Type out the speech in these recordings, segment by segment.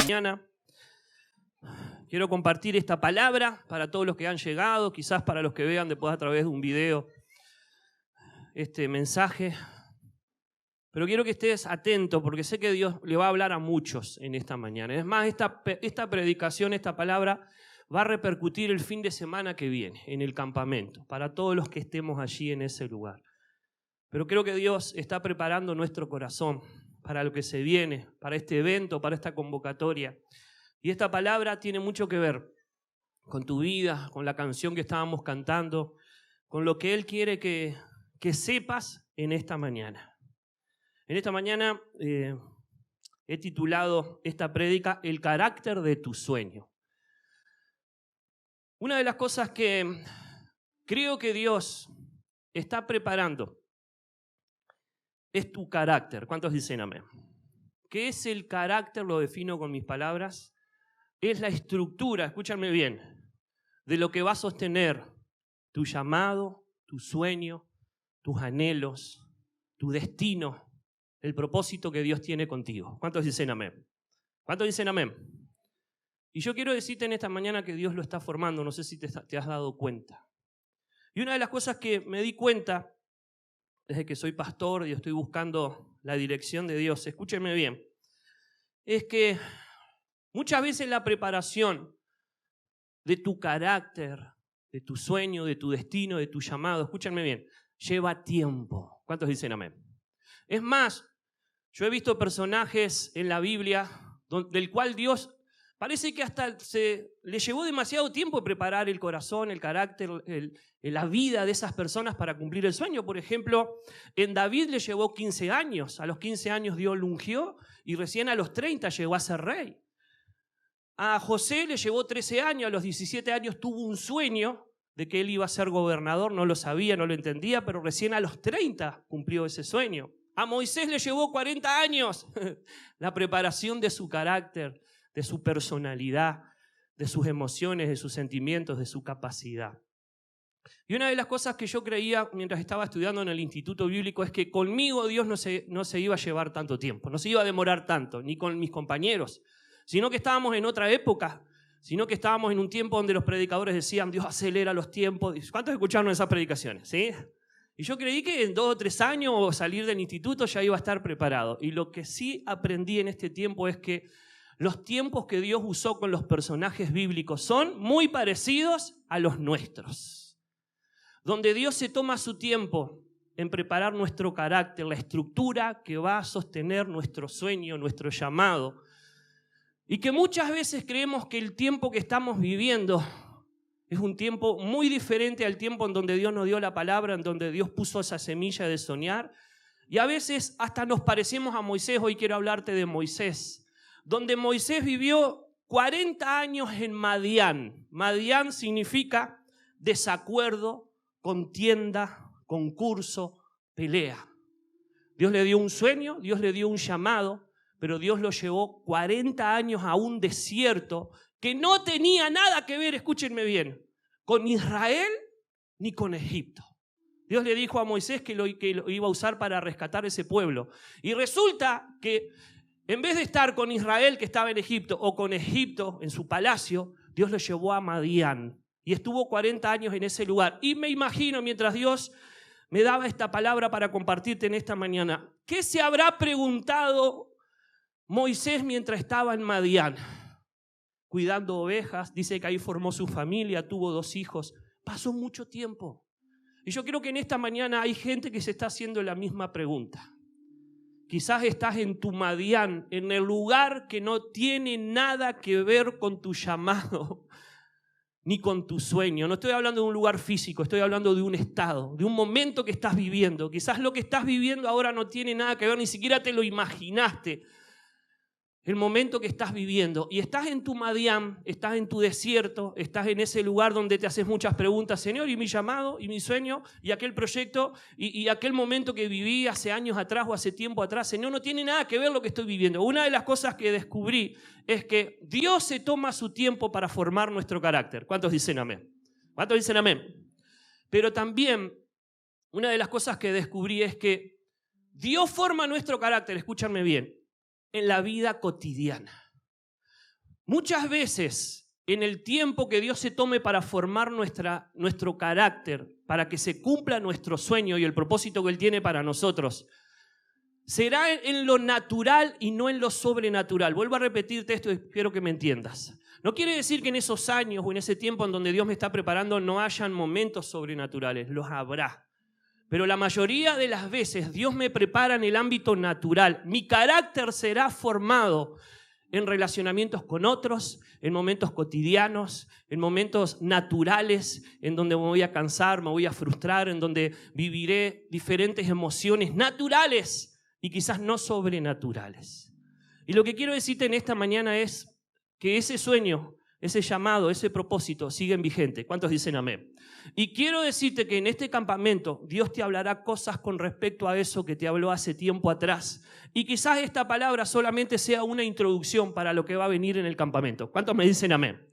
mañana. Quiero compartir esta palabra para todos los que han llegado, quizás para los que vean después a través de un video este mensaje. Pero quiero que estés atento porque sé que Dios le va a hablar a muchos en esta mañana. Es más, esta predicación, esta palabra va a repercutir el fin de semana que viene en el campamento, para todos los que estemos allí en ese lugar. Pero creo que Dios está preparando nuestro corazón para lo que se viene, para este evento, para esta convocatoria. Y esta palabra tiene mucho que ver con tu vida, con la canción que estábamos cantando, con lo que Él quiere que sepas en esta mañana. En esta mañana he titulado esta prédica El carácter de tu sueño. Una de las cosas que creo que Dios está preparando es tu carácter. ¿Cuántos dicen amén? ¿Qué es el carácter? Lo defino con mis palabras. Es la estructura, escúchame bien, de lo que va a sostener tu llamado, tu sueño, tus anhelos, tu destino, el propósito que Dios tiene contigo. ¿Cuántos dicen amén? ¿Cuántos dicen amén? Y yo quiero decirte en esta mañana que Dios lo está formando, no sé si te has dado cuenta. Y una de las cosas que me di cuenta desde que soy pastor y estoy buscando la dirección de Dios, escúchenme bien, es que muchas veces la preparación de tu carácter, de tu sueño, de tu destino, de tu llamado, escúchenme bien, lleva tiempo. ¿Cuántos dicen amén? Es más, yo he visto personajes en la Biblia del cual Dios parece que hasta le llevó demasiado tiempo preparar el corazón, el carácter, la vida de esas personas para cumplir el sueño. Por ejemplo, en David le llevó 15 años. A los 15 años Dios lo ungió y recién a los 30 llegó a ser rey. A José le llevó 13 años. A los 17 años tuvo un sueño de que él iba a ser gobernador. No lo sabía, no lo entendía, pero recién a los 30 cumplió ese sueño. A Moisés le llevó 40 años la preparación de su carácter, de su personalidad, de sus emociones, de sus sentimientos, de su capacidad. Y una de las cosas que yo creía mientras estaba estudiando en el Instituto Bíblico es que conmigo Dios no se iba a llevar tanto tiempo, no se iba a demorar tanto, ni con mis compañeros, sino que estábamos en otra época, sino que estábamos en un tiempo donde los predicadores decían, Dios acelera los tiempos. ¿Cuántos escucharon esas predicaciones? ¿Sí? Y yo creí que en 2 o 3 años o salir del instituto ya iba a estar preparado. Y lo que sí aprendí en este tiempo es que los tiempos que Dios usó con los personajes bíblicos son muy parecidos a los nuestros. Donde Dios se toma su tiempo en preparar nuestro carácter, la estructura que va a sostener nuestro sueño, nuestro llamado. Y que muchas veces creemos que el tiempo que estamos viviendo es un tiempo muy diferente al tiempo en donde Dios nos dio la palabra, en donde Dios puso esa semilla de soñar. Y a veces hasta nos parecemos a Moisés. Hoy quiero hablarte de Moisés, donde Moisés vivió 40 años en Madián. Madián significa desacuerdo, contienda, concurso, pelea. Dios le dio un sueño, Dios le dio un llamado, pero Dios lo llevó 40 años a un desierto que no tenía nada que ver, escúchenme bien, con Israel ni con Egipto. Dios le dijo a Moisés que lo iba a usar para rescatar ese pueblo. Y resulta que en vez de estar con Israel que estaba en Egipto o con Egipto en su palacio, Dios lo llevó a Madián y estuvo 40 años en ese lugar. Y me imagino, mientras Dios me daba esta palabra para compartirte en esta mañana, ¿qué se habrá preguntado Moisés mientras estaba en Madián? Cuidando ovejas, dice que ahí formó su familia, tuvo 2 hijos, pasó mucho tiempo. Y yo creo que en esta mañana hay gente que se está haciendo la misma pregunta. Quizás estás en tu Madián, en el lugar que no tiene nada que ver con tu llamado, ni con tu sueño. No estoy hablando de un lugar físico, estoy hablando de un estado, de un momento que estás viviendo. Quizás lo que estás viviendo ahora no tiene nada que ver, ni siquiera te lo imaginaste. El momento que estás viviendo y estás en tu Madián, estás en tu desierto, estás en ese lugar donde te haces muchas preguntas, Señor, y mi llamado, y mi sueño, y aquel proyecto, y aquel momento que viví hace años atrás o hace tiempo atrás, Señor, no tiene nada que ver lo que estoy viviendo. Una de las cosas que descubrí es que Dios se toma su tiempo para formar nuestro carácter. ¿Cuántos dicen amén? ¿Cuántos dicen amén? Pero también una de las cosas que descubrí es que Dios forma nuestro carácter, escúchame bien, en la vida cotidiana. Muchas veces, en el tiempo que Dios se tome para formar nuestro carácter, para que se cumpla nuestro sueño y el propósito que Él tiene para nosotros, será en lo natural y no en lo sobrenatural. Vuelvo a repetirte esto y espero que me entiendas. No quiere decir que en esos años o en ese tiempo en donde Dios me está preparando no hayan momentos sobrenaturales, los habrá. Pero la mayoría de las veces Dios me prepara en el ámbito natural. Mi carácter será formado en relacionamientos con otros, en momentos cotidianos, en momentos naturales, en donde me voy a cansar, me voy a frustrar, en donde viviré diferentes emociones naturales y quizás no sobrenaturales. Y lo que quiero decirte en esta mañana es que ese sueño, ese llamado, ese propósito siguen vigentes. ¿Cuántos dicen amén? Y quiero decirte que en este campamento Dios te hablará cosas con respecto a eso que te habló hace tiempo atrás. Y quizás esta palabra solamente sea una introducción para lo que va a venir en el campamento. ¿Cuántos me dicen amén?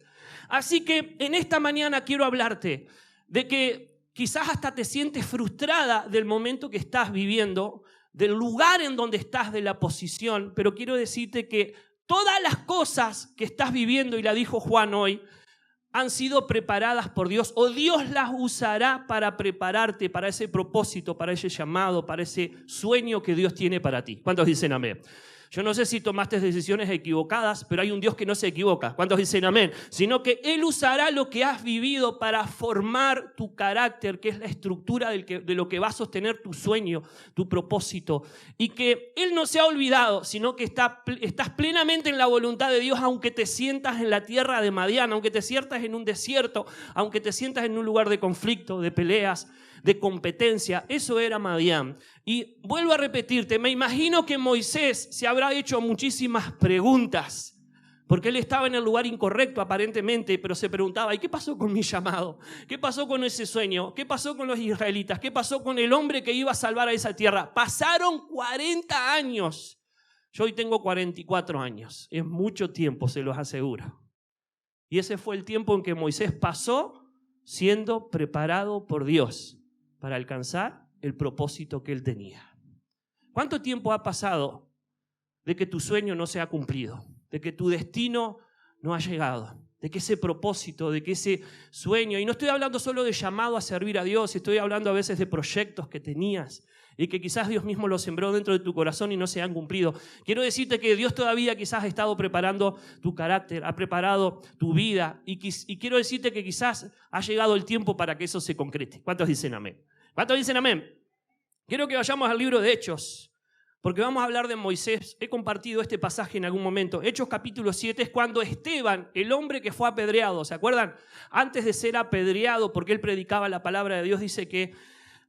Así que en esta mañana quiero hablarte de que quizás hasta te sientes frustrada del momento que estás viviendo, del lugar en donde estás, de la posición, pero quiero decirte que todas las cosas que estás viviendo, y la dijo Juan hoy, han sido preparadas por Dios, o Dios las usará para prepararte para ese propósito, para ese llamado, para ese sueño que Dios tiene para ti. ¿Cuántos dicen amén? Yo no sé si tomaste decisiones equivocadas, pero hay un Dios que no se equivoca. ¿Cuántos dicen amén? Sino que Él usará lo que has vivido para formar tu carácter, que es la estructura de lo que va a sostener tu sueño, tu propósito. Y que Él no se ha olvidado, sino que estás plenamente en la voluntad de Dios, aunque te sientas en la tierra de Madián, aunque te sientas en un desierto, aunque te sientas en un lugar de conflicto, de peleas, de competencia. Eso era Madián. Y vuelvo a repetirte, me imagino que Moisés se habrá hecho muchísimas preguntas, porque él estaba en el lugar incorrecto aparentemente, pero se preguntaba, ¿y qué pasó con mi llamado? ¿Qué pasó con ese sueño? ¿Qué pasó con los israelitas? ¿Qué pasó con el hombre que iba a salvar a esa tierra? Pasaron 40 años. Yo hoy tengo 44 años. Es mucho tiempo, se los aseguro. Y ese fue el tiempo en que Moisés pasó siendo preparado por Dios para alcanzar el propósito que él tenía. ¿Cuánto tiempo ha pasado de que tu sueño no se ha cumplido? De que tu destino no ha llegado, de que ese propósito, de que ese sueño, y no estoy hablando solo de llamado a servir a Dios, estoy hablando a veces de proyectos que tenías y que quizás Dios mismo los sembró dentro de tu corazón y no se han cumplido. Quiero decirte que Dios todavía quizás ha estado preparando tu carácter, ha preparado tu vida y quiero decirte que quizás ha llegado el tiempo para que eso se concrete. ¿Cuántos dicen amén? ¿Cuántos dicen amén? Quiero que vayamos al libro de Hechos, porque vamos a hablar de Moisés. He compartido este pasaje en algún momento. Hechos capítulo 7 es cuando Esteban, el hombre que fue apedreado, ¿se acuerdan? Antes de ser apedreado, porque él predicaba la palabra de Dios, dice que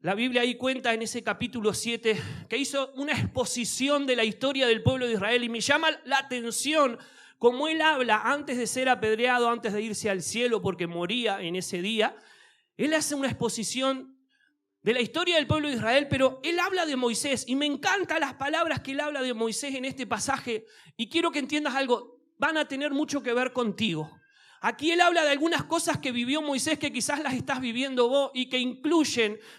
la Biblia ahí cuenta en ese capítulo 7 que hizo una exposición de la historia del pueblo de Israel y me llama la atención como él habla antes de ser apedreado, antes de irse al cielo porque moría en ese día. Él hace una exposición de la historia del pueblo de Israel, pero él habla de Moisés y me encantan las palabras que él habla de Moisés en este pasaje y quiero que entiendas algo, van a tener mucho que ver contigo. Aquí él habla de algunas cosas que vivió Moisés que quizás las estás viviendo vos y que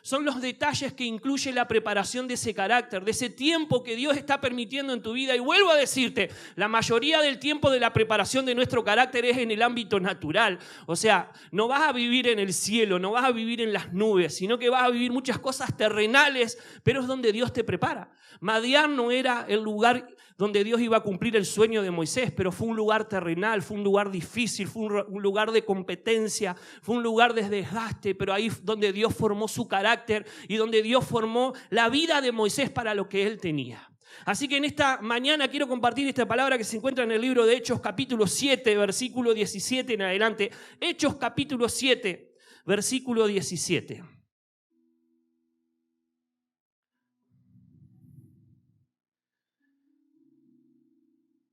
son los detalles que incluye la preparación de ese carácter, de ese tiempo que Dios está permitiendo en tu vida. Y vuelvo a decirte, la mayoría del tiempo de la preparación de nuestro carácter es en el ámbito natural. O sea, no vas a vivir en el cielo, no vas a vivir en las nubes, sino que vas a vivir muchas cosas terrenales, pero es donde Dios te prepara. Madián no era el lugar donde Dios iba a cumplir el sueño de Moisés, pero fue un lugar terrenal, fue un lugar difícil, fue un lugar de competencia, fue un lugar de desgaste, pero ahí donde Dios formó su carácter y donde Dios formó la vida de Moisés para lo que él tenía. Así que en esta mañana quiero compartir esta palabra que se encuentra en el libro de Hechos capítulo 7, versículo 17 en adelante. Hechos capítulo 7, versículo 17.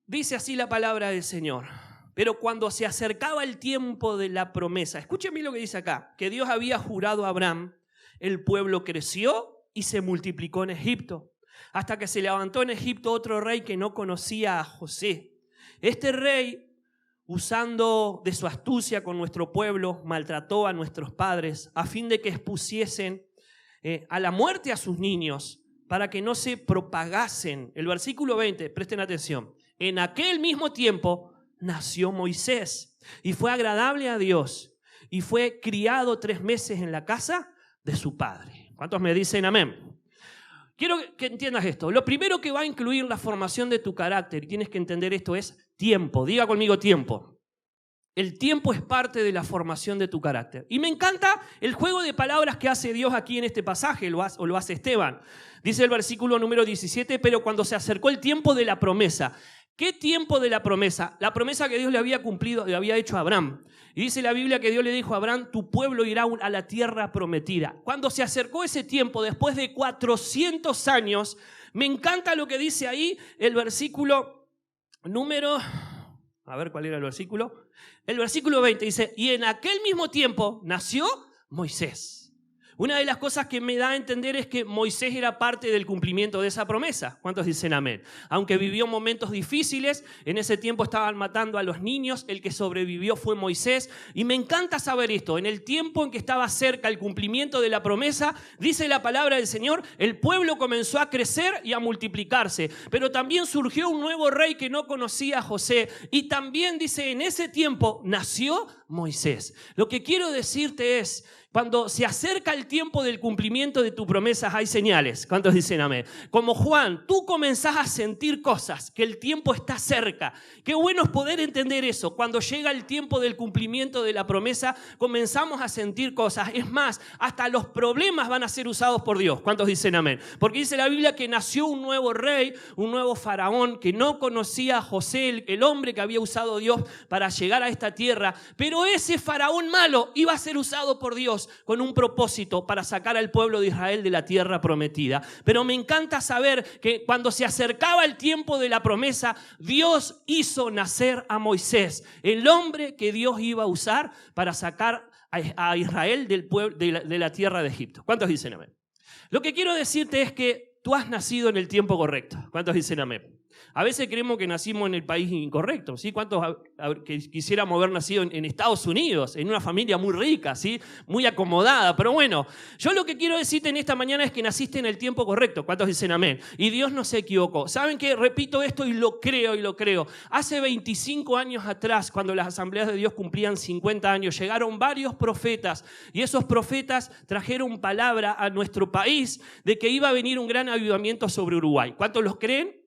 Dice así la palabra del Señor. Pero cuando se acercaba el tiempo de la promesa, escúcheme lo que dice acá, que Dios había jurado a Abraham, el pueblo creció y se multiplicó en Egipto, hasta que se levantó en Egipto otro rey que no conocía a José. Este rey, usando de su astucia con nuestro pueblo, maltrató a nuestros padres a fin de que expusiesen a la muerte a sus niños para que no se propagasen. El versículo 20, presten atención. En aquel mismo tiempo, nació Moisés y fue agradable a Dios y fue criado 3 meses en la casa de su padre. ¿Cuántos me dicen amén? Quiero que entiendas esto. Lo primero que va a incluir la formación de tu carácter, y tienes que entender esto, es tiempo. Diga conmigo tiempo. El tiempo es parte de la formación de tu carácter. Y me encanta el juego de palabras que hace Dios aquí en este pasaje, lo hace Esteban. Dice el versículo número 17, pero cuando se acercó el tiempo de la promesa. ¿Qué tiempo de la promesa? La promesa que Dios le había cumplido, le había hecho a Abraham. Y dice la Biblia que Dios le dijo a Abraham, tu pueblo irá a la tierra prometida. Cuando se acercó ese tiempo, después de 400 años, me encanta lo que dice ahí el versículo número... A ver, ¿cuál era el versículo? El versículo 20 dice, y en aquel mismo tiempo nació Moisés. Una de las cosas que me da a entender es que Moisés era parte del cumplimiento de esa promesa. ¿Cuántos dicen amén? Aunque vivió momentos difíciles, en ese tiempo estaban matando a los niños, el que sobrevivió fue Moisés. Y me encanta saber esto, en el tiempo en que estaba cerca el cumplimiento de la promesa, dice la palabra del Señor, el pueblo comenzó a crecer y a multiplicarse. Pero también surgió un nuevo rey que no conocía a José. Y también dice, en ese tiempo nació Moisés. Lo que quiero decirte es, cuando se acerca el tiempo del cumplimiento de tus promesas hay señales. ¿Cuántos dicen amén? Como Juan, tú comenzás a sentir cosas, que el tiempo está cerca. Qué bueno es poder entender eso. Cuando llega el tiempo del cumplimiento de la promesa, comenzamos a sentir cosas. Es más, hasta los problemas van a ser usados por Dios. ¿Cuántos dicen amén? Porque dice la Biblia que nació un nuevo rey, un nuevo faraón que no conocía a José, el hombre que había usado Dios para llegar a esta tierra. Pero ese faraón malo iba a ser usado por Dios con un propósito para sacar al pueblo de Israel de la tierra prometida. Pero me encanta saber que cuando se acercaba el tiempo de la promesa, Dios hizo nacer a Moisés, el hombre que Dios iba a usar para sacar a Israel del pueblo, de la tierra de Egipto. ¿Cuántos dicen amén? Lo que quiero decirte es que tú has nacido en el tiempo correcto. ¿Cuántos dicen amén? A veces creemos que nacimos en el país incorrecto, ¿sí? ¿Cuántos que quisiéramos haber nacido en Estados Unidos, en una familia muy rica, ¿sí? Muy acomodada? Pero bueno, yo lo que quiero decirte en esta mañana es que naciste en el tiempo correcto. ¿Cuántos dicen amén? Y Dios no se equivocó. ¿Saben qué? Repito esto y lo creo. Hace 25 años atrás, cuando las asambleas de Dios cumplían 50 años, llegaron varios profetas y esos profetas trajeron palabra a nuestro país de que iba a venir un gran avivamiento sobre Uruguay. ¿Cuántos los creen?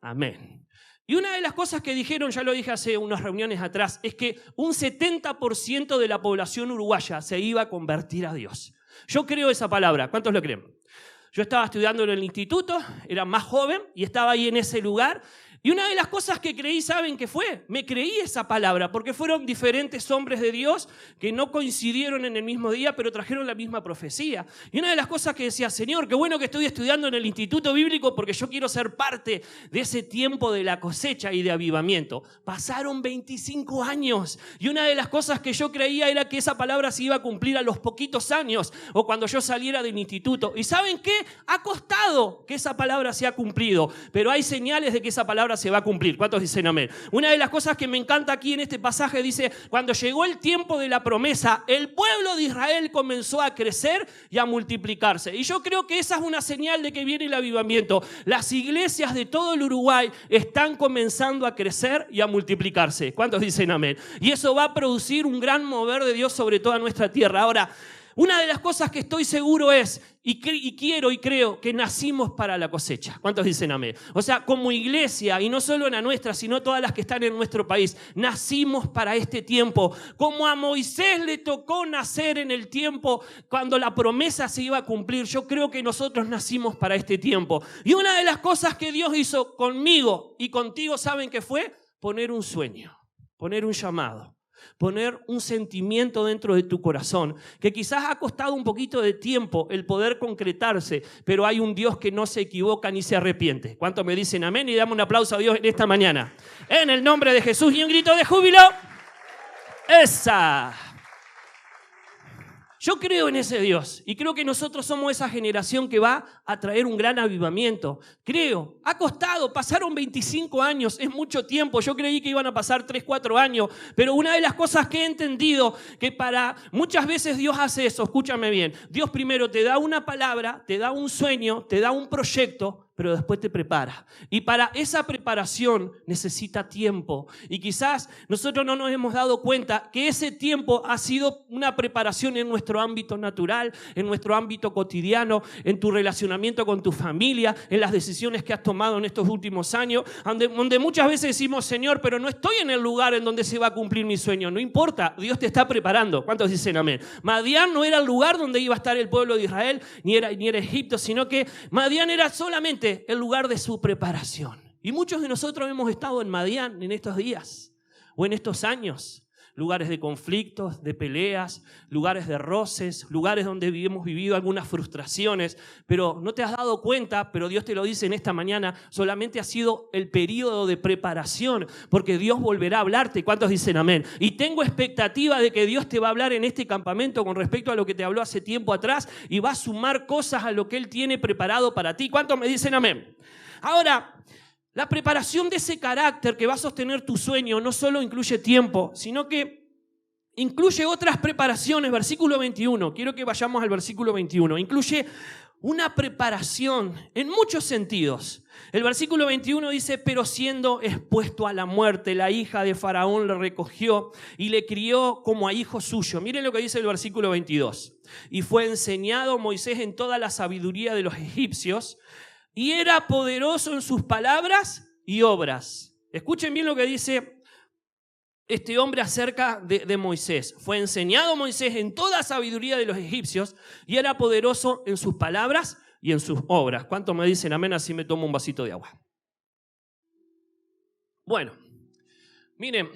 Amén. Y una de las cosas que dijeron, ya lo dije hace unas reuniones atrás, es que un 70% de la población uruguaya se iba a convertir a Dios. Yo creo esa palabra. ¿Cuántos lo creen? Yo estaba estudiando en el instituto, era más joven y estaba ahí en ese lugar. Y una de las cosas que creí, ¿saben qué fue? Me creí esa palabra porque fueron diferentes hombres de Dios que no coincidieron en el mismo día, pero trajeron la misma profecía. Y una de las cosas que decía, Señor, qué bueno que estoy estudiando en el Instituto Bíblico porque yo quiero ser parte de ese tiempo de la cosecha y de avivamiento. Pasaron 25 años y una de las cosas que yo creía era que esa palabra se iba a cumplir a los poquitos años o cuando yo saliera del instituto. ¿Y saben qué? Ha costado que esa palabra se ha cumplido, pero hay señales de que esa palabra se va a cumplir. ¿Cuántos dicen amén? Una de las cosas que me encanta aquí en este pasaje dice, cuando llegó el tiempo de la promesa, el pueblo de Israel comenzó a crecer y a multiplicarse. Y yo creo que esa es una señal de que viene el avivamiento. Las iglesias de todo el Uruguay están comenzando a crecer y a multiplicarse. ¿Cuántos dicen amén? Y eso va a producir un gran mover de Dios sobre toda nuestra tierra. Ahora, una de las cosas que estoy seguro es, y quiero y creo, que nacimos para la cosecha. ¿Cuántos dicen amén? O sea, como iglesia, y no solo en la nuestra, sino todas las que están en nuestro país, nacimos para este tiempo. Como a Moisés le tocó nacer en el tiempo cuando la promesa se iba a cumplir, yo creo que nosotros nacimos para este tiempo. Y una de las cosas que Dios hizo conmigo y contigo, ¿saben qué fue? Poner un sueño, poner un llamado. Poner un sentimiento dentro de tu corazón que quizás ha costado un poquito de tiempo el poder concretarse, pero hay un Dios que no se equivoca ni se arrepiente. ¿Cuántos me dicen amén? Y damos un aplauso a Dios en esta mañana. En el nombre de Jesús y un grito de júbilo. ¡Esa! Yo creo en ese Dios y creo que nosotros somos esa generación que va a traer un gran avivamiento. Creo, ha costado, pasaron 25 años, es mucho tiempo. Yo creí que iban a pasar 3, 4 años, pero una de las cosas que he entendido, que para muchas veces Dios hace eso, escúchame bien. Dios primero te da una palabra, te da un sueño, te da un proyecto, pero después te prepara. Y para esa preparación necesita tiempo. Y quizás nosotros no nos hemos dado cuenta que ese tiempo ha sido una preparación en nuestro ámbito natural, en nuestro ámbito cotidiano, en tu relacionamiento con tu familia, en las decisiones que has tomado en estos últimos años, donde muchas veces decimos, Señor, pero no estoy en el lugar en donde se va a cumplir mi sueño. No importa, Dios te está preparando. ¿Cuántos dicen amén? Madián no era el lugar donde iba a estar el pueblo de Israel, ni era Egipto, sino que Madián era solamente el lugar de su preparación. Y muchos de nosotros hemos estado en Madián en estos días o en estos años. Lugares de conflictos, de peleas, lugares de roces, lugares donde hemos vivido algunas frustraciones, pero no te has dado cuenta, pero Dios te lo dice en esta mañana, solamente ha sido el periodo de preparación, porque Dios volverá a hablarte. ¿Cuántos dicen amén? Y tengo expectativa de que Dios te va a hablar en este campamento con respecto a lo que te habló hace tiempo atrás y va a sumar cosas a lo que Él tiene preparado para ti. ¿Cuántos me dicen amén? Ahora, la preparación de ese carácter que va a sostener tu sueño no solo incluye tiempo, sino que incluye otras preparaciones. Versículo 21, quiero que vayamos al versículo 21. Incluye una preparación en muchos sentidos. El versículo 21 dice, pero siendo expuesto a la muerte, la hija de Faraón le recogió y le crió como a hijo suyo. Miren lo que dice el versículo 22. Y fue enseñado Moisés en toda la sabiduría de los egipcios, y era poderoso en sus palabras y obras. Escuchen bien lo que dice este hombre acerca de Moisés. Fue enseñado Moisés en toda sabiduría de los egipcios y era poderoso en sus palabras y en sus obras. ¿Cuántos me dicen amén? Así me tomo un vasito de agua. Bueno, miren,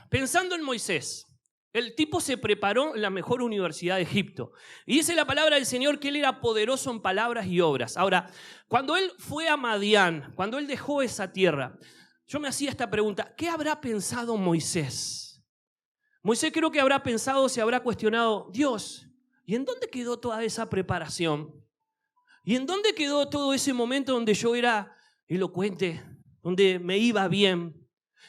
pensando en Moisés, el tipo se preparó en la mejor universidad de Egipto. Y dice la palabra del Señor que él era poderoso en palabras y obras. Ahora, cuando él fue a Madián, cuando él dejó esa tierra, yo me hacía esta pregunta, ¿qué habrá pensado Moisés? Moisés creo que habrá pensado, se habrá cuestionado, Dios, ¿y en dónde quedó toda esa preparación? ¿Y en dónde quedó todo ese momento donde yo era elocuente, donde me iba bien?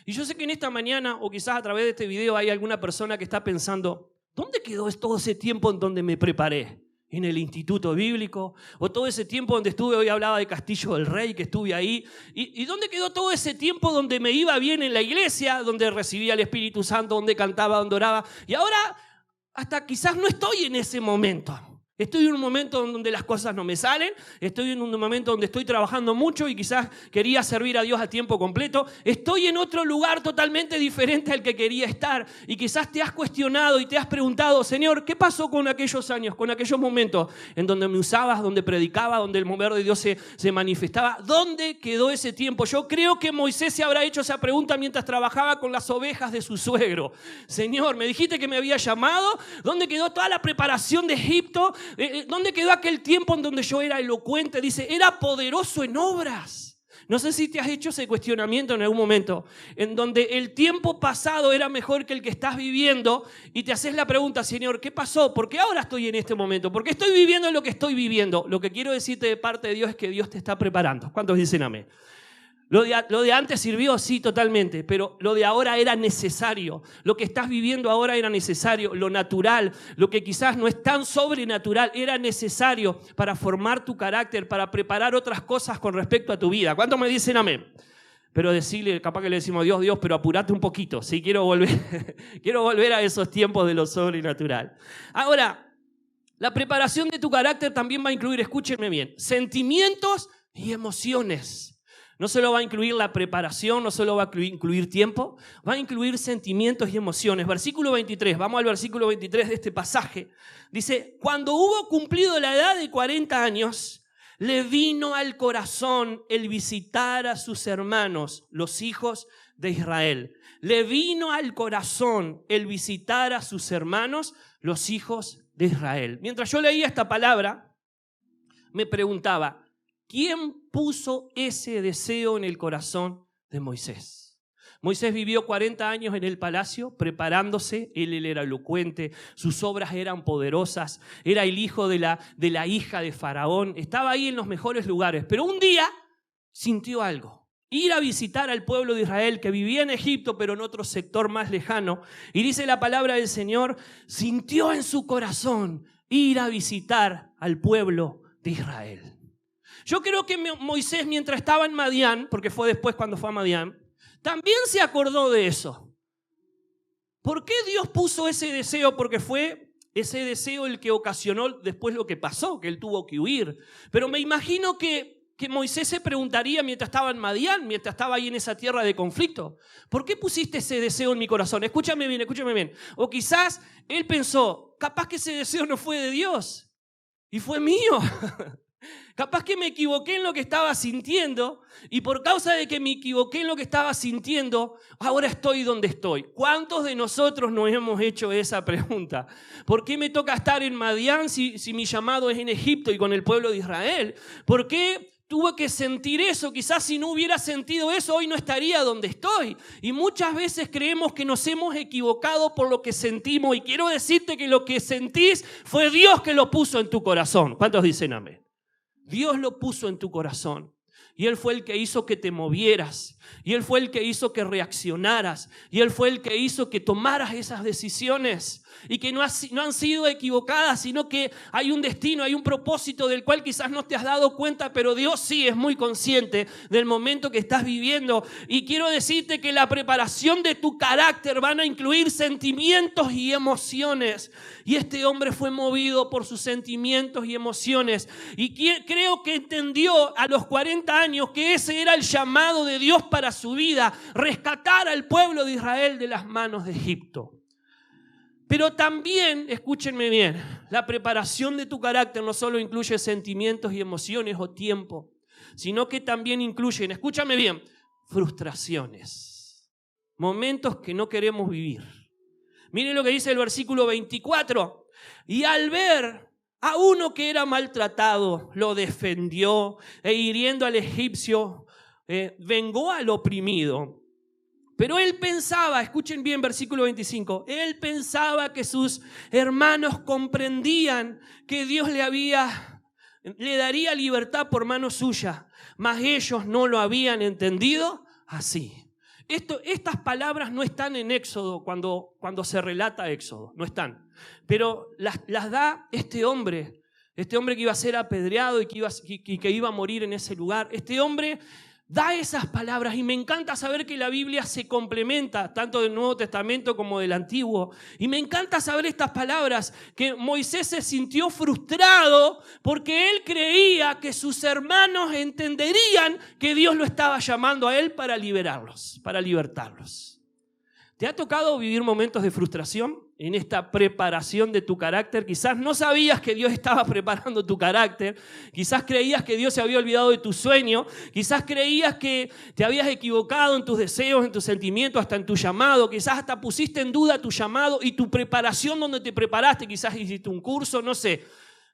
Y yo sé que en esta mañana, o quizás a través de este video, hay alguna persona que está pensando, ¿dónde quedó todo ese tiempo en donde me preparé? ¿En el instituto bíblico? ¿O todo ese tiempo donde estuve, hoy hablaba de Castillo del Rey, que estuve ahí? ¿Y dónde quedó todo ese tiempo donde me iba bien en la iglesia, donde recibía el Espíritu Santo, donde cantaba, donde oraba? Y ahora hasta quizás no estoy en ese momento. Estoy en un momento donde las cosas no me salen, estoy en un momento donde estoy trabajando mucho y quizás quería servir a Dios a tiempo completo. Estoy en otro lugar totalmente diferente al que quería estar y quizás te has cuestionado y te has preguntado, Señor, ¿qué pasó con aquellos años, con aquellos momentos en donde me usabas, donde predicaba, donde el mover de Dios se manifestaba? ¿Dónde quedó ese tiempo? Yo creo que Moisés se habrá hecho esa pregunta mientras trabajaba con las ovejas de su suegro. Señor, me dijiste que me había llamado, ¿dónde quedó toda la preparación de Egipto? ¿Dónde quedó aquel tiempo en donde yo era elocuente? Dice, era poderoso en obras. No sé si te has hecho ese cuestionamiento en algún momento, en donde el tiempo pasado era mejor que el que estás viviendo y te haces la pregunta, Señor, ¿qué pasó? ¿Por qué ahora estoy en este momento? ¿Por qué estoy viviendo lo que estoy viviendo? Lo que quiero decirte de parte de Dios es que Dios te está preparando. ¿Cuántos dicen amén? Lo de antes sirvió, sí, totalmente, pero lo de ahora era necesario. Lo que estás viviendo ahora era necesario. Lo natural, lo que quizás no es tan sobrenatural, era necesario para formar tu carácter, para preparar otras cosas con respecto a tu vida. ¿Cuántos me dicen amén? Pero decirle, capaz que le decimos, Dios, pero apurate un poquito. Sí, quiero volver a esos tiempos de lo sobrenatural. Ahora, la preparación de tu carácter también va a incluir, escúchenme bien, sentimientos y emociones. No solo va a incluir la preparación, no solo va a incluir tiempo, va a incluir sentimientos y emociones. Versículo 23, vamos al versículo 23 de este pasaje. Dice, cuando hubo cumplido la edad de 40 años, le vino al corazón el visitar a sus hermanos, los hijos de Israel. Le vino al corazón el visitar a sus hermanos, los hijos de Israel. Mientras yo leía esta palabra, me preguntaba, ¿quién puso ese deseo en el corazón de Moisés? Moisés vivió 40 años en el palacio preparándose, él era elocuente, sus obras eran poderosas, era el hijo de la hija de Faraón, estaba ahí en los mejores lugares, pero un día sintió algo. Ir a visitar al pueblo de Israel que vivía en Egipto, pero en otro sector más lejano, y dice la palabra del Señor, sintió en su corazón ir a visitar al pueblo de Israel. Yo creo que Moisés, mientras estaba en Madián, porque fue después cuando fue a Madián, también se acordó de eso. ¿Por qué Dios puso ese deseo? Porque fue ese deseo el que ocasionó después lo que pasó, que él tuvo que huir. Pero me imagino que Moisés se preguntaría mientras estaba en Madián, mientras estaba ahí en esa tierra de conflicto, ¿por qué pusiste ese deseo en mi corazón? Escúchame bien, escúchame bien. O quizás él pensó, capaz que ese deseo no fue de Dios y fue mío. Capaz que me equivoqué en lo que estaba sintiendo y por causa de que me equivoqué en lo que estaba sintiendo, ahora estoy donde estoy. ¿Cuántos de nosotros nos hemos hecho esa pregunta? ¿Por qué me toca estar en Madián si mi llamado es en Egipto y con el pueblo de Israel? ¿Por qué tuve que sentir eso? Quizás si no hubiera sentido eso, hoy no estaría donde estoy. Y muchas veces creemos que nos hemos equivocado por lo que sentimos. Y quiero decirte que lo que sentís fue Dios que lo puso en tu corazón. ¿Cuántos dicen amén? Dios lo puso en tu corazón. Y Él fue el que hizo que te movieras. Y Él fue el que hizo que reaccionaras. Y Él fue el que hizo que tomaras esas decisiones. Y que no han sido equivocadas, sino que hay un destino, hay un propósito del cual quizás no te has dado cuenta, pero Dios sí es muy consciente del momento que estás viviendo. Y quiero decirte que la preparación de tu carácter van a incluir sentimientos y emociones. Y este hombre fue movido por sus sentimientos y emociones. Y creo que entendió a los 40 años que ese era el llamado de Dios para su vida, rescatar al pueblo de Israel de las manos de Egipto. Pero también, escúchenme bien, la preparación de tu carácter no solo incluye sentimientos y emociones o tiempo, sino que también incluyen, escúchame bien, frustraciones, momentos que no queremos vivir. Miren lo que dice el versículo 24. Y al ver a uno que era maltratado, lo defendió e hiriendo al egipcio, vengó al oprimido. Pero él pensaba, escuchen bien versículo 25, él pensaba que sus hermanos comprendían que Dios le daría libertad por mano suya, mas ellos no lo habían entendido así. Estas palabras no están en Éxodo cuando se relata Éxodo, no están. Pero las da este hombre que iba a ser apedreado y que iba a morir en ese lugar. Este hombre da esas palabras y me encanta saber que la Biblia se complementa tanto del Nuevo Testamento como del Antiguo. Y me encanta saber estas palabras, que Moisés se sintió frustrado porque él creía que sus hermanos entenderían que Dios lo estaba llamando a él para liberarlos, para libertarlos. ¿Te ha tocado vivir momentos de frustración en esta preparación de tu carácter? Quizás no sabías que Dios estaba preparando tu carácter. Quizás creías que Dios se había olvidado de tu sueño. Quizás creías que te habías equivocado en tus deseos, en tus sentimientos, hasta en tu llamado. Quizás hasta pusiste en duda tu llamado y tu preparación donde te preparaste. Quizás hiciste un curso, no sé.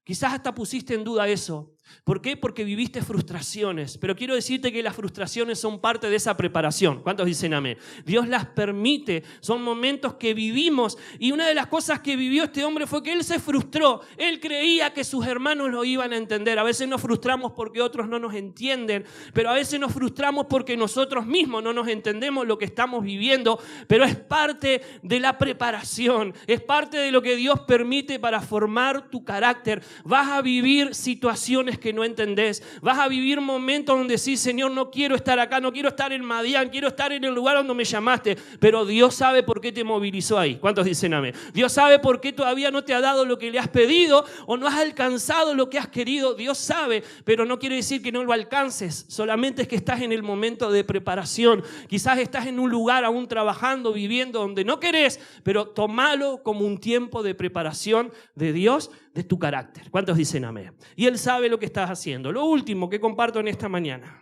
Quizás hasta pusiste en duda eso. ¿Por qué? Porque viviste frustraciones. Pero quiero decirte que las frustraciones son parte de esa preparación. ¿Cuántos dicen amén? Dios las permite. Son momentos que vivimos. Y una de las cosas que vivió este hombre fue que él se frustró. Él creía que sus hermanos lo iban a entender. A veces nos frustramos porque otros no nos entienden. Pero a veces nos frustramos porque nosotros mismos no nos entendemos lo que estamos viviendo. Pero es parte de la preparación. Es parte de lo que Dios permite para formar tu carácter. Vas a vivir situaciones que no entendés. Vas a vivir momentos donde sí, Señor, no quiero estar acá, no quiero estar en Madián, quiero estar en el lugar donde me llamaste. Pero Dios sabe por qué te movilizó ahí. ¿Cuántos dicen amén? Dios sabe por qué todavía no te ha dado lo que le has pedido o no has alcanzado lo que has querido. Dios sabe, pero no quiere decir que no lo alcances. Solamente es que estás en el momento de preparación. Quizás estás en un lugar aún trabajando, viviendo donde no querés, pero tómalo como un tiempo de preparación de Dios, de tu carácter. ¿Cuántos dicen amén? Y Él sabe lo que estás haciendo. Lo último que comparto en esta mañana.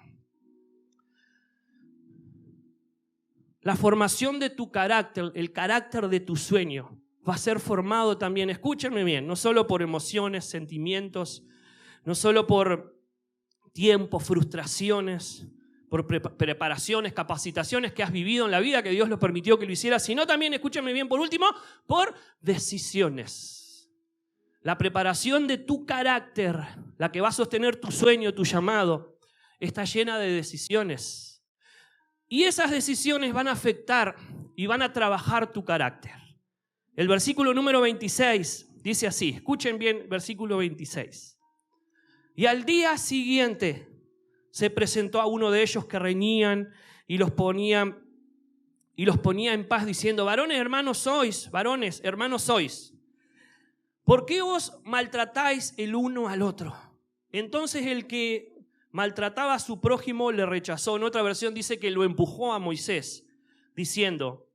La formación de tu carácter, el carácter de tu sueño, va a ser formado también, escúchenme bien, no solo por emociones, sentimientos, no solo por tiempo, frustraciones, por preparaciones, capacitaciones que has vivido en la vida, que Dios lo permitió que lo hicieras, sino también, escúchenme bien, por último, por decisiones. La preparación de tu carácter, la que va a sostener tu sueño, tu llamado, está llena de decisiones. Y esas decisiones van a afectar y van a trabajar tu carácter. El versículo número 26 dice así, escuchen bien, versículo 26. Y al día siguiente se presentó a uno de ellos que reñían y los ponía en paz diciendo: varones, hermanos sois, ¿por qué os maltratáis el uno al otro? Entonces el que maltrataba a su prójimo le rechazó. En otra versión dice que lo empujó a Moisés, diciendo: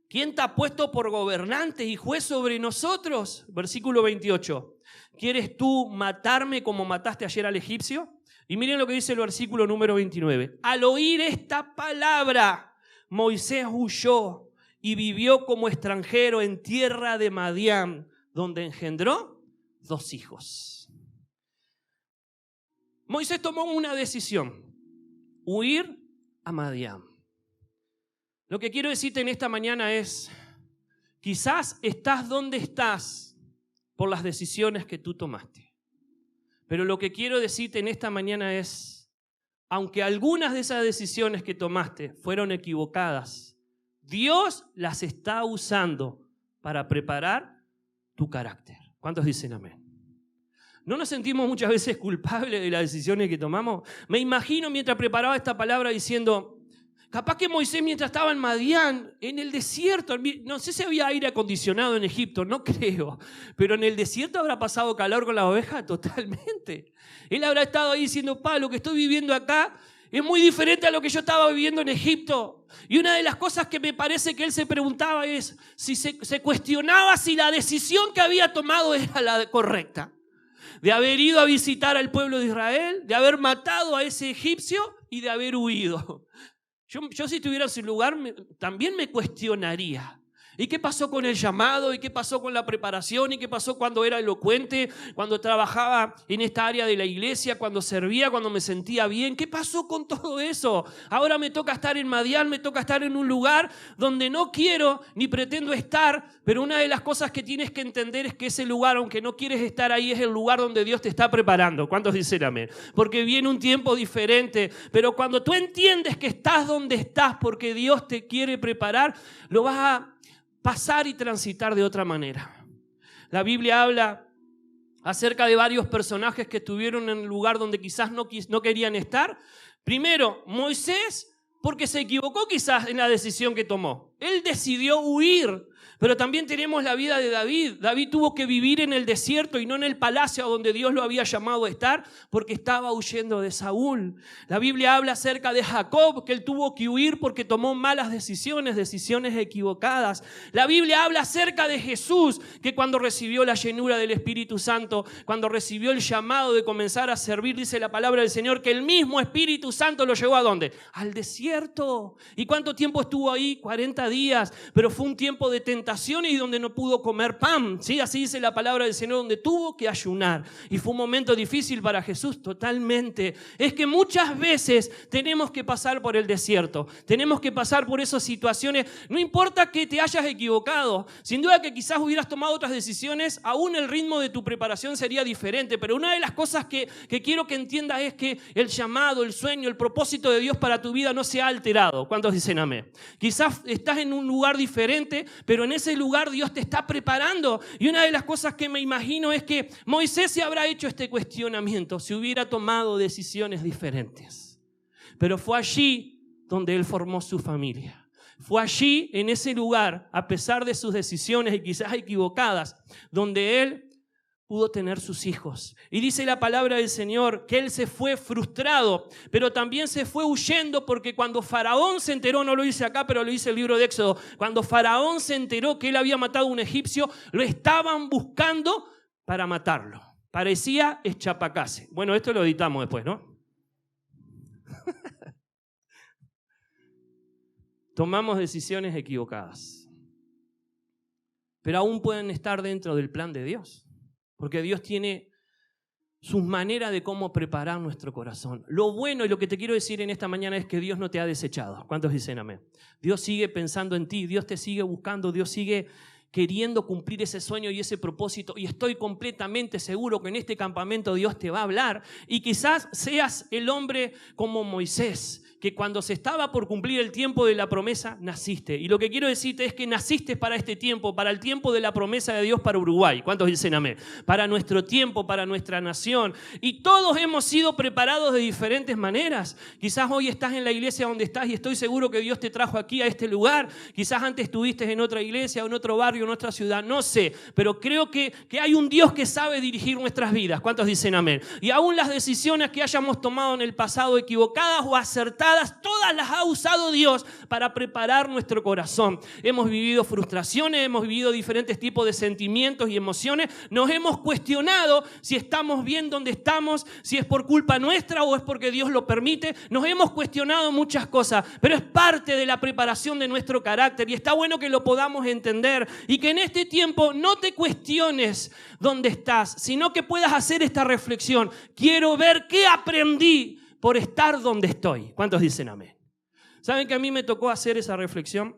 ¿quién te ha puesto por gobernante y juez sobre nosotros? Versículo 28. ¿Quieres tú matarme como mataste ayer al egipcio? Y miren lo que dice el versículo número 29. Al oír esta palabra, Moisés huyó y vivió como extranjero en tierra de Madián, donde engendró 2 hijos. Moisés tomó una decisión: huir a Madián. Lo que quiero decirte en esta mañana es: quizás estás donde estás por las decisiones que tú tomaste. Pero lo que quiero decirte en esta mañana es: aunque algunas de esas decisiones que tomaste fueron equivocadas, Dios las está usando para preparar tu carácter. ¿Cuántos dicen amén? ¿No nos sentimos muchas veces culpables de las decisiones que tomamos? Me imagino mientras preparaba esta palabra diciendo: capaz que Moisés, mientras estaba en Madián, en el desierto, no sé si había aire acondicionado en Egipto, no creo, pero en el desierto habrá pasado calor con las ovejas totalmente. Él habrá estado ahí diciendo: lo que estoy viviendo acá es muy diferente a lo que yo estaba viviendo en Egipto. Y una de las cosas que me parece que él se preguntaba es si se cuestionaba si la decisión que había tomado era la correcta. De haber ido a visitar al pueblo de Israel, de haber matado a ese egipcio y de haber huido. Yo si estuviera en su lugar también me cuestionaría. ¿Y qué pasó con el llamado? ¿Y qué pasó con la preparación? ¿Y qué pasó cuando era elocuente? Cuando trabajaba en esta área de la iglesia, cuando servía, cuando me sentía bien. ¿Qué pasó con todo eso? Ahora me toca estar en Madián, me toca estar en un lugar donde no quiero ni pretendo estar, pero una de las cosas que tienes que entender es que ese lugar, aunque no quieres estar ahí, es el lugar donde Dios te está preparando. ¿Cuántos dicen amén? Porque viene un tiempo diferente, pero cuando tú entiendes que estás donde estás porque Dios te quiere preparar, lo vas a pasar y transitar de otra manera. La Biblia habla acerca de varios personajes que estuvieron en un lugar donde quizás no querían estar. Primero, Moisés, porque se equivocó quizás en la decisión que tomó. Él decidió huir. Pero también tenemos la vida de David. David tuvo que vivir en el desierto y no en el palacio donde Dios lo había llamado a estar, porque estaba huyendo de Saúl. La Biblia habla acerca de Jacob, que él tuvo que huir porque tomó malas decisiones equivocadas. La Biblia habla acerca de Jesús, que cuando recibió la llenura del Espíritu Santo, cuando recibió el llamado de comenzar a servir, dice la palabra del Señor, que el mismo Espíritu Santo lo llevó ¿a dónde? Al desierto. ¿Y cuánto tiempo estuvo ahí? 40 días. Pero fue un tiempo de tentación y donde no pudo comer pan, ¿sí? Así dice la palabra del Señor, donde tuvo que ayunar. Y fue un momento difícil para Jesús, totalmente. Es que muchas veces tenemos que pasar por el desierto, tenemos que pasar por esas situaciones. No importa que te hayas equivocado, sin duda que quizás hubieras tomado otras decisiones, aún el ritmo de tu preparación sería diferente. Pero una de las cosas que quiero que entiendas es que el llamado, el sueño, el propósito de Dios para tu vida no se ha alterado. ¿Cuántos dicen amén? Quizás estás en un lugar diferente, pero en ese lugar Dios te está preparando. Y una de las cosas que me imagino es que Moisés se habrá hecho este cuestionamiento si hubiera tomado decisiones diferentes. Pero fue allí donde él formó su familia. Fue allí, en ese lugar, a pesar de sus decisiones y quizás equivocadas, donde él pudo tener sus hijos. Y dice la palabra del Señor que él se fue frustrado, pero también se fue huyendo, porque cuando Faraón se enteró, no lo dice acá, pero lo dice el libro de Éxodo, cuando Faraón se enteró que él había matado a un egipcio, lo estaban buscando para matarlo. Parecía Echapacase. Bueno, esto lo editamos después, ¿no? Tomamos decisiones equivocadas, pero aún pueden estar dentro del plan de Dios. Porque Dios tiene sus maneras de cómo preparar nuestro corazón. Lo bueno y lo que te quiero decir en esta mañana es que Dios no te ha desechado. ¿Cuántos dicen amén? Dios sigue pensando en ti, Dios te sigue buscando, Dios sigue queriendo cumplir ese sueño y ese propósito. Y estoy completamente seguro que en este campamento Dios te va a hablar. Y quizás seas el hombre como Moisés, que cuando se estaba por cumplir el tiempo de la promesa, naciste. Y lo que quiero decirte es que naciste para este tiempo, para el tiempo de la promesa de Dios para Uruguay. ¿Cuántos dicen amén? Para nuestro tiempo, para nuestra nación. Y todos hemos sido preparados de diferentes maneras. Quizás hoy estás en la iglesia donde estás y estoy seguro que Dios te trajo aquí a este lugar. Quizás antes estuviste en otra iglesia, en otro barrio, en otra ciudad, no sé. Pero creo que hay un Dios que sabe dirigir nuestras vidas. ¿Cuántos dicen amén? Y aún las decisiones que hayamos tomado en el pasado, equivocadas o acertadas, todas las ha usado Dios para preparar nuestro corazón. Hemos vivido frustraciones, hemos vivido diferentes tipos de sentimientos y emociones. Nos hemos cuestionado si estamos bien donde estamos, si es por culpa nuestra o es porque Dios lo permite. Nos hemos cuestionado muchas cosas, pero es parte de la preparación de nuestro carácter y está bueno que lo podamos entender y que en este tiempo no te cuestiones dónde estás, sino que puedas hacer esta reflexión. Quiero ver qué aprendí por estar donde estoy. ¿Cuántos dicen amén? ¿Saben que a mí me tocó hacer esa reflexión?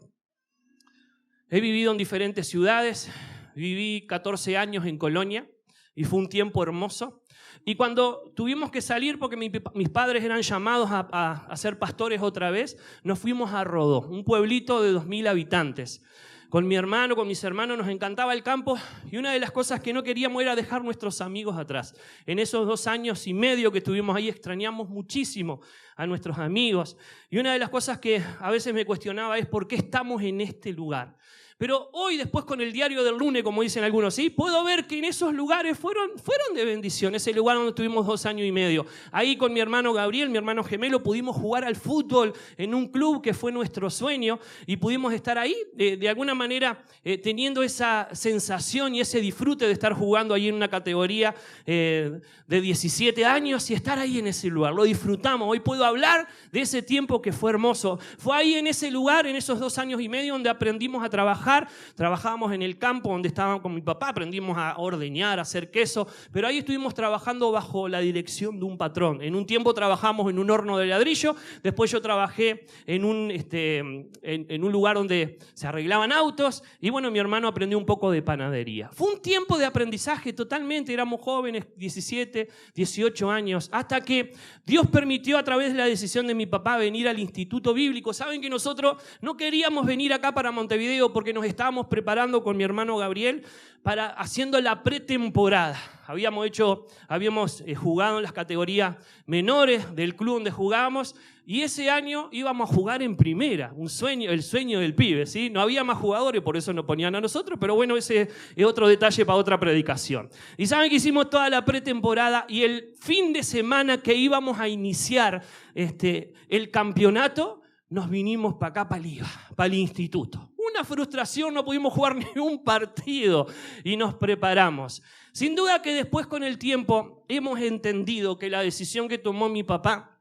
He vivido en diferentes ciudades, viví 14 años en Colonia y fue un tiempo hermoso. Y cuando tuvimos que salir, porque mis padres eran llamados a ser pastores otra vez, nos fuimos a Rodó, un pueblito de 2.000 habitantes. Con mi hermano, con mis hermanos, nos encantaba el campo y una de las cosas que no queríamos era dejar nuestros amigos atrás. En esos 2 años y medio que estuvimos ahí extrañamos muchísimo a nuestros amigos. Y una de las cosas que a veces me cuestionaba es ¿por qué estamos en este lugar? Pero hoy, después con el diario del lunes, como dicen algunos, ¿sí? Puedo ver que en esos lugares fueron de bendición. Ese lugar donde estuvimos 2 años y medio. Ahí con mi hermano Gabriel, mi hermano gemelo, pudimos jugar al fútbol en un club que fue nuestro sueño y pudimos estar ahí de alguna manera teniendo esa sensación y ese disfrute de estar jugando ahí en una categoría de 17 años y estar ahí en ese lugar. Lo disfrutamos. Hoy puedo hablar de ese tiempo que fue hermoso. Fue ahí en ese lugar, en esos 2 años y medio, donde aprendimos a trabajar. Trabajábamos en el campo donde estaba con mi papá, aprendimos a ordeñar, a hacer queso, pero ahí estuvimos trabajando bajo la dirección de un patrón. En un tiempo trabajamos en un horno de ladrillo, después yo trabajé en un lugar donde se arreglaban autos y bueno, mi hermano aprendió un poco de panadería. Fue un tiempo de aprendizaje totalmente, éramos jóvenes, 17, 18 años, hasta que Dios permitió a través de la decisión de mi papá venir al Instituto Bíblico. Saben que nosotros no queríamos venir acá para Montevideo porque nos estábamos preparando con mi hermano Gabriel para haciendo la pretemporada. Habíamos jugado en las categorías menores del club donde jugábamos y ese año íbamos a jugar en primera, el sueño del pibe, ¿sí? No había más jugadores, por eso nos ponían a nosotros, pero bueno, ese es otro detalle para otra predicación. Y saben que hicimos toda la pretemporada y el fin de semana que íbamos a iniciar el campeonato, nos vinimos para acá, para el IVA, para el instituto. Una frustración, no pudimos jugar ni un partido y nos preparamos. Sin duda que después con el tiempo hemos entendido que la decisión que tomó mi papá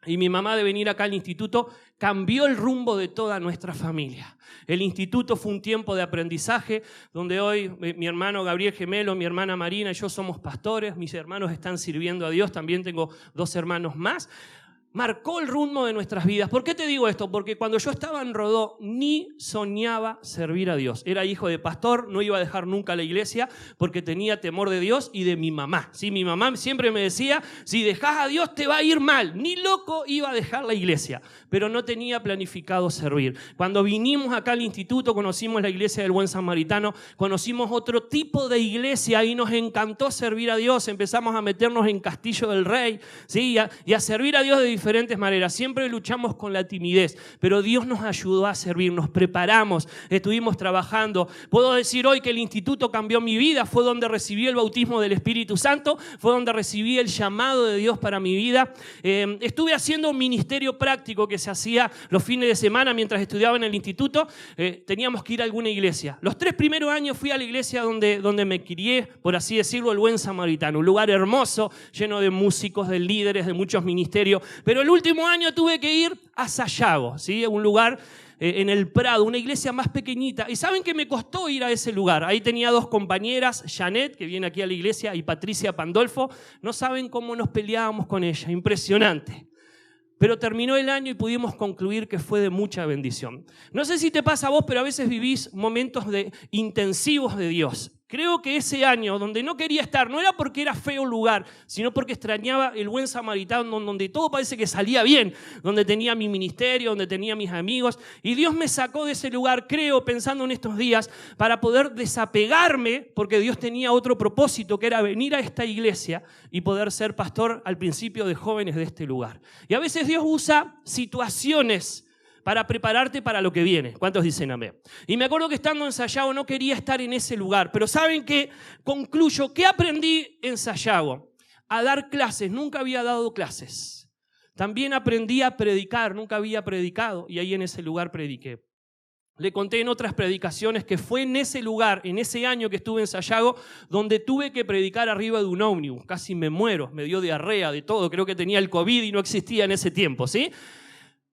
y mi mamá de venir acá al instituto cambió el rumbo de toda nuestra familia. El instituto fue un tiempo de aprendizaje donde hoy mi hermano Gabriel gemelo, mi hermana Marina y yo somos pastores, mis hermanos están sirviendo a Dios, también tengo 2 hermanos más. Marcó el rumbo de nuestras vidas. ¿Por qué te digo esto? Porque cuando yo estaba en Rodó ni soñaba servir a Dios. Era hijo de pastor, no iba a dejar nunca la iglesia porque tenía temor de Dios y de mi mamá. ¿Sí? Mi mamá siempre me decía, si dejas a Dios te va a ir mal. Ni loco iba a dejar la iglesia, pero no tenía planificado servir. Cuando vinimos acá al instituto conocimos la iglesia del Buen Samaritano, conocimos otro tipo de iglesia y nos encantó servir a Dios. Empezamos a meternos en Castillo del Rey, ¿sí? y a servir a Dios de diferentes maneras. Siempre luchamos con la timidez, pero Dios nos ayudó a servir, nos preparamos, estuvimos trabajando. Puedo decir hoy que el instituto cambió mi vida, fue donde recibí el bautismo del Espíritu Santo, fue donde recibí el llamado de Dios para mi vida. Estuve haciendo un ministerio práctico que se hacía los fines de semana mientras estudiaba en el instituto. Teníamos que ir a alguna iglesia. Los 3 primeros años fui a la iglesia donde me crié, por así decirlo, el Buen Samaritano, un lugar hermoso, lleno de músicos, de líderes, de muchos ministerios. Pero el último año tuve que ir a Sayago, ¿sí? Un lugar en el Prado, una iglesia más pequeñita. ¿Y saben qué me costó ir a ese lugar? Ahí tenía 2 compañeras, Janet, que viene aquí a la iglesia, y Patricia Pandolfo. No saben cómo nos peleábamos con ella, impresionante. Pero terminó el año y pudimos concluir que fue de mucha bendición. No sé si te pasa a vos, pero a veces vivís momentos intensivos de Dios. Creo que ese año donde no quería estar, no era porque era feo el lugar, sino porque extrañaba el buen samaritano, donde todo parece que salía bien, donde tenía mi ministerio, donde tenía mis amigos. Y Dios me sacó de ese lugar, creo, pensando en estos días, para poder desapegarme, porque Dios tenía otro propósito, que era venir a esta iglesia y poder ser pastor al principio de jóvenes de este lugar. Y a veces Dios usa situaciones para prepararte para lo que viene. ¿Cuántos dicen amén? Y me acuerdo que estando en Sayago no quería estar en ese lugar, pero ¿saben qué? Concluyo, ¿qué aprendí en Sayago? A dar clases, nunca había dado clases. También aprendí a predicar, nunca había predicado, y ahí en ese lugar prediqué. Le conté en otras predicaciones que fue en ese lugar, en ese año que estuve en Sayago, donde tuve que predicar arriba de un ómnibus. Casi me muero, me dio diarrea, de todo, creo que tenía el COVID y no existía en ese tiempo, ¿sí?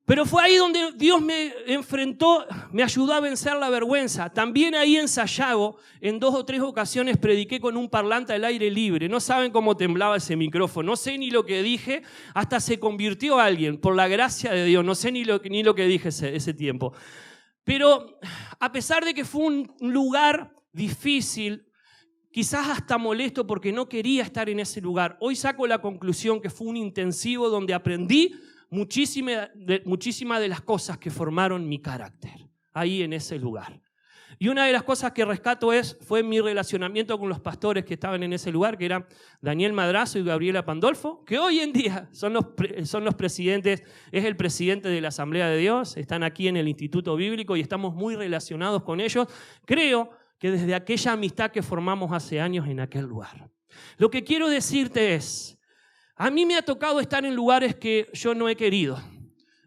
Pero fue ahí donde Dios me enfrentó, me ayudó a vencer la vergüenza. También ahí en Sayago, en 2 o 3 ocasiones prediqué con un parlante al aire libre. No saben cómo temblaba ese micrófono, no sé ni lo que dije, hasta se convirtió alguien, por la gracia de Dios, no sé ni lo que dije ese tiempo. Pero a pesar de que fue un lugar difícil, quizás hasta molesto porque no quería estar en ese lugar, hoy saco la conclusión que fue un intensivo donde aprendí muchísimas de las cosas que formaron mi carácter, ahí en ese lugar. Y una de las cosas que rescato fue mi relacionamiento con los pastores que estaban en ese lugar, que eran Daniel Madrazo y Gabriela Pandolfo, que hoy en día son los presidentes, es el presidente de la Asamblea de Dios, están aquí en el Instituto Bíblico y estamos muy relacionados con ellos. Creo que desde aquella amistad que formamos hace años en aquel lugar. Lo que quiero decirte es, a mí me ha tocado estar en lugares que yo no he querido.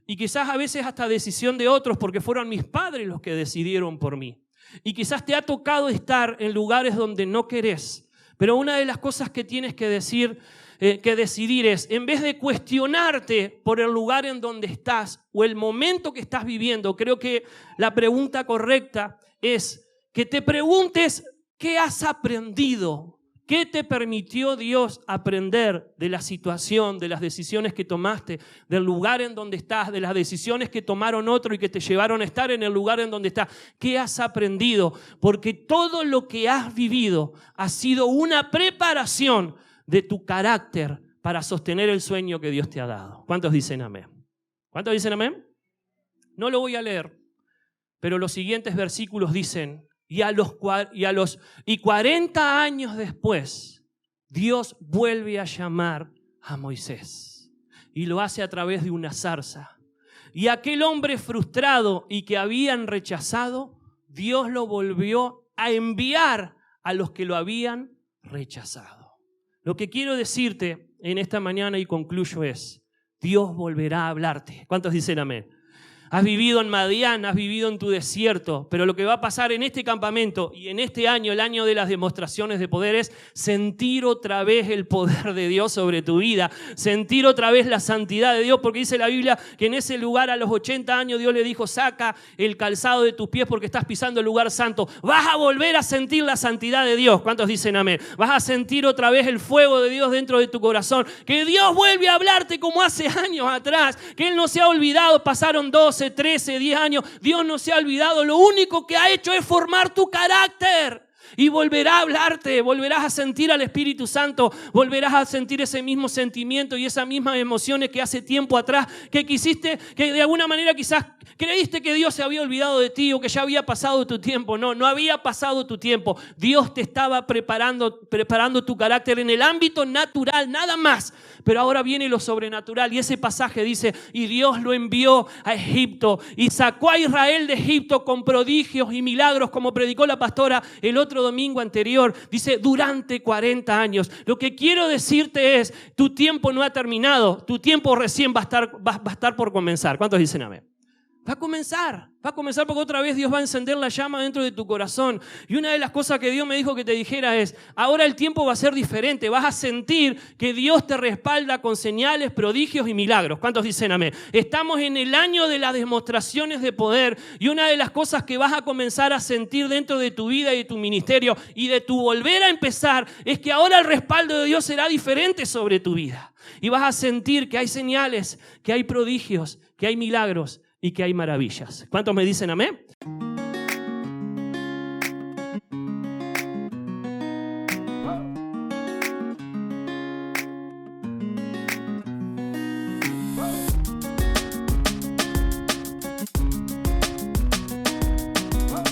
Y quizás a veces hasta decisión de otros, porque fueron mis padres los que decidieron por mí. Y quizás te ha tocado estar en lugares donde no querés. Pero una de las cosas que tienes que decidir es, en vez de cuestionarte por el lugar en donde estás o el momento que estás viviendo, creo que la pregunta correcta es que te preguntes qué has aprendido. ¿Qué te permitió Dios aprender de la situación, de las decisiones que tomaste, del lugar en donde estás, de las decisiones que tomaron otros y que te llevaron a estar en el lugar en donde estás? ¿Qué has aprendido? Porque todo lo que has vivido ha sido una preparación de tu carácter para sostener el sueño que Dios te ha dado. ¿Cuántos dicen amén? ¿Cuántos dicen amén? No lo voy a leer, pero los siguientes versículos dicen: Y 40 años después, Dios vuelve a llamar a Moisés. Y lo hace a través de una zarza. Y aquel hombre frustrado y que habían rechazado, Dios lo volvió a enviar a los que lo habían rechazado. Lo que quiero decirte en esta mañana y concluyo es, Dios volverá a hablarte. ¿Cuántos dicen amén? Has vivido en Madián, has vivido en tu desierto, pero lo que va a pasar en este campamento y en este año, el año de las demostraciones de poder, es sentir otra vez el poder de Dios sobre tu vida, sentir otra vez la santidad de Dios, porque dice la Biblia que en ese lugar a los 80 años Dios le dijo: saca el calzado de tus pies porque estás pisando el lugar santo. Vas a volver a sentir la santidad de Dios. ¿Cuántos dicen amén? Vas a sentir otra vez el fuego de Dios dentro de tu corazón, que Dios vuelve a hablarte como hace años atrás, que Él no se ha olvidado. Pasaron 12, 13, 10 años, Dios no se ha olvidado. Lo único que ha hecho es formar tu carácter. Y volverá a hablarte, volverás a sentir al Espíritu Santo, volverás a sentir ese mismo sentimiento y esas mismas emociones que hace tiempo atrás, que quisiste, que de alguna manera quizás creíste que Dios se había olvidado de ti o que ya había pasado tu tiempo. No, no había pasado tu tiempo. Dios te estaba preparando tu carácter en el ámbito natural, nada más. Pero ahora viene lo sobrenatural y ese pasaje dice: y Dios lo envió a Egipto y sacó a Israel de Egipto con prodigios y milagros, como predicó la pastora el otro domingo anterior. Dice, durante 40 años. Lo que quiero decirte es, tu tiempo no ha terminado, tu tiempo recién va a estar por comenzar. ¿Cuántos dicen amén? Va a comenzar porque otra vez Dios va a encender la llama dentro de tu corazón. Y una de las cosas que Dios me dijo que te dijera es: ahora el tiempo va a ser diferente. Vas a sentir que Dios te respalda con señales, prodigios y milagros. ¿Cuántos dicen amén? Estamos en el año de las demostraciones de poder. Y una de las cosas que vas a comenzar a sentir dentro de tu vida y de tu ministerio y de tu volver a empezar es que ahora el respaldo de Dios será diferente sobre tu vida. Y vas a sentir que hay señales, que hay prodigios, que hay milagros y que hay maravillas. ¿Cuántos me dicen amén?